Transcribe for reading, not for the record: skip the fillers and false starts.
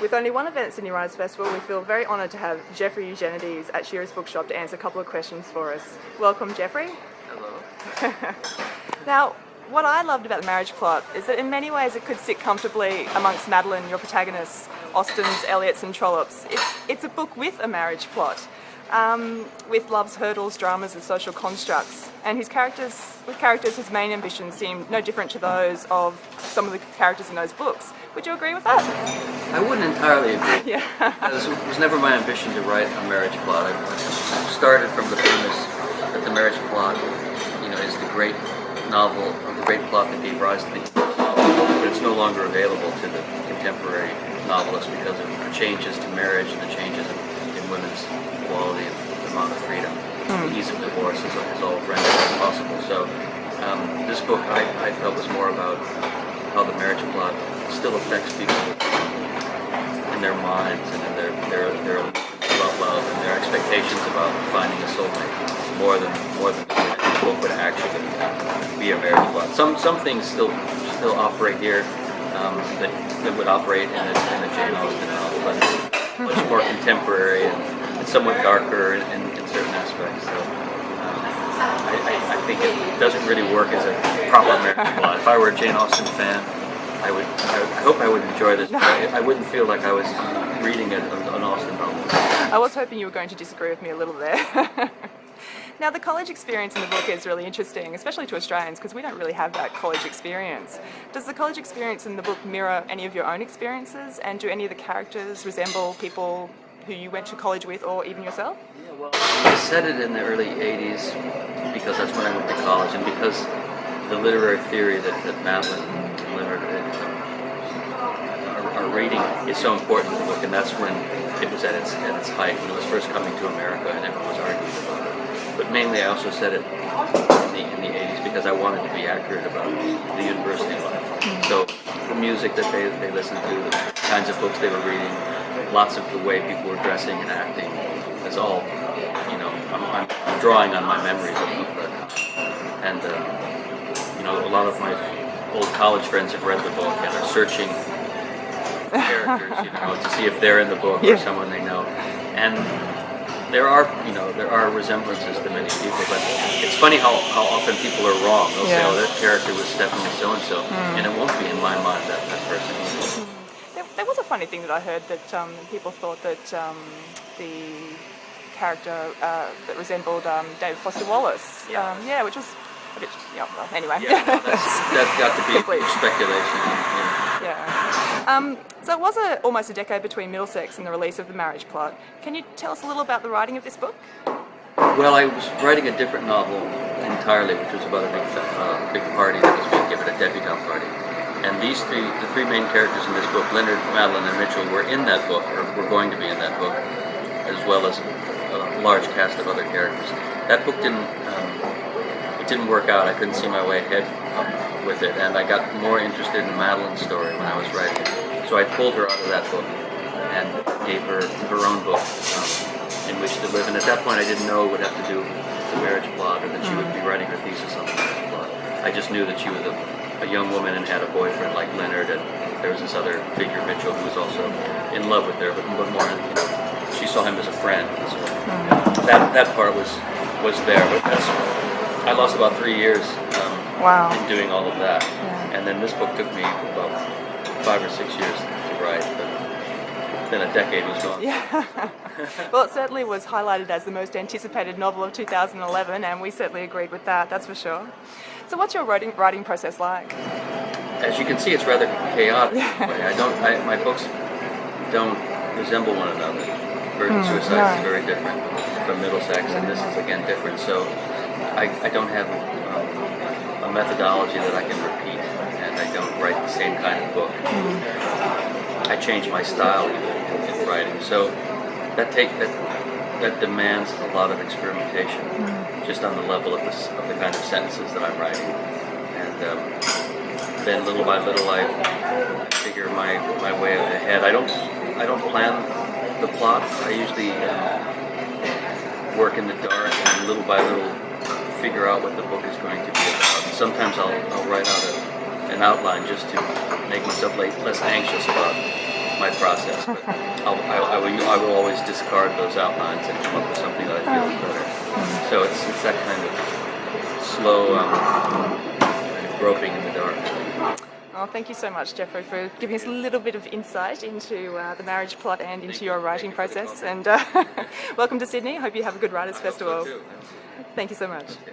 With only one event at Sydney Writers Festival, we feel very honoured to have Jeffrey Eugenides at Shearer's Bookshop to answer a couple of questions for us. Welcome, Jeffrey. Hello. Now, what I loved about The Marriage Plot is that in many ways it could sit comfortably amongst Madeline, your protagonists, Austens, Elliots and Trollops. It's a book with a marriage plot, with love's hurdles, dramas and social constructs, and with characters whose main ambitions seem no different to those of some of the characters in those books. Would you agree with that? I wouldn't entirely agree. Yeah. It was never my ambition to write a marriage plot. I started from the premise that The Marriage Plot, is the great novel, or the great plot that gave rise to the novel, but it's no longer available to the contemporary novelists because of the changes to marriage and the changes in women's equality and the amount of freedom. The ease of divorce is all rendered impossible. So this book I felt was more about how the marriage plot still affects people in their minds and in their love and their expectations about finding a soulmate more than the book would actually be a marriage plot. Some things still operate here that would operate in a Jane Austen novel, but it's much more contemporary and it's somewhat darker in certain aspects. So I think it doesn't really work as a proper marriage plot. If I were a Jane Austen fan, I hope I would enjoy this. I wouldn't feel like I was reading an Austen novel. I was hoping you were going to disagree with me a little there. Now, the college experience in the book is really interesting, especially to Australians, because we don't really have that college experience. Does the college experience in the book mirror any of your own experiences, and do any of the characters resemble people who you went to college with, or even yourself? Yeah, well, I set it in the early 80s because that's when I went to college, and because the literary theory that Madeline and Leonard are reading is so important in the book, and that's when it was at its height, when it was first coming to America and everyone was arguing about it. But mainly I also said it in the 80s because I wanted to be accurate about the university life. So the music that they listened to, the kinds of books they were reading, lots of the way people were dressing and acting, it's all, I'm drawing on my memories of that. And, a lot of my old college friends have read the book and are searching for characters, to see if they're in the book or someone they know. And there are resemblances to many people, but it's funny how often people are wrong. They'll say, oh, that character was Stephanie so-and-so, and it won't be in my mind that person. There was a funny thing that I heard, that people thought that the character that resembled David Foster Wallace, which was a bit, well, anyway. Yeah, that's got to be speculation. So it was almost a decade between Middlesex and the release of The Marriage Plot. Can you tell us a little about the writing of this book? Well, I was writing a different novel entirely, which was about a big party that was being given, a debutante party. And the three main characters in this book, Leonard, Madeline, and Mitchell, were in that book, or were going to be in that book, as well as a large cast of other characters. That book didn't work out. I couldn't see my way ahead with it, and I got more interested in Madeline's story when I was writing it. So I pulled her out of that book and gave her own book in which to live. And at that point, I didn't know it would have to do with the marriage plot, or that she would be writing her thesis on the marriage plot. I just knew that she was a young woman and had a boyfriend like Leonard, and there was this other figure, Mitchell, who was also in love with her, but more, she saw him as a friend. So that part was there, but I lost about 3 years in doing all of that. And then this book took me about 5 or 6 years to write, but then a decade was gone. Yeah. Well, it certainly was highlighted as the most anticipated novel of 2011, and we certainly agreed with that, that's for sure. So what's your writing process like? As you can see, it's rather chaotic. My books don't resemble one another. Virgin Suicide is very different from Middlesex, and this is again different. So I don't have a methodology that I can repeat, and I don't write the same kind of book. I change my style in writing, so that demands a lot of experimentation, just on the level of the kind of sentences that I'm writing, and then little by little I figure my way ahead. I don't plan the plot. I usually work in the dark and little by little figure out what the book is going to be about. And sometimes I'll write out an outline just to make myself less anxious about my process. But I will always discard those outlines and come up with something that I feel is better. So it's that kind of slow kind of groping in the dark. Oh, thank you so much, Jeffrey, for giving us a little bit of insight into the marriage plot and into your writing process. And welcome to Sydney. Hope you have a good Writers' Festival. Too. Thank you so much. Okay.